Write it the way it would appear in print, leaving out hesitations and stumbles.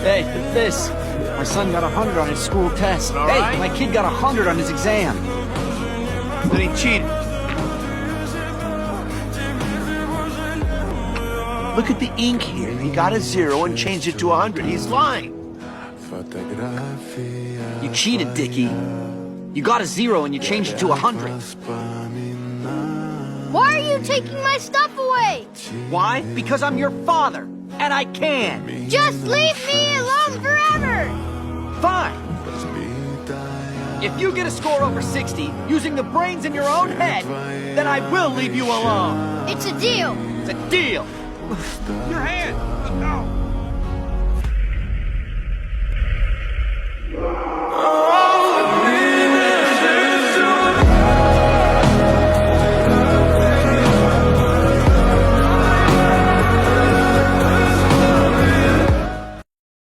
Hey, this. My son got 100 on his school test. All Hey, right. my kid got 100 on his exam. Then he cheated. Look at the ink here. He got a 0 and changed it to 100. He's lying. You cheated, Dickie. You got a 0 and you changed it to 100. Why are you taking my stuff away? Why? Because I'm your father, and I can. Just leave me alone forever! Fine. If you get a score over 60 using the brains in your own head, then I will leave you alone. It's a deal. It's a deal. Your hand! No!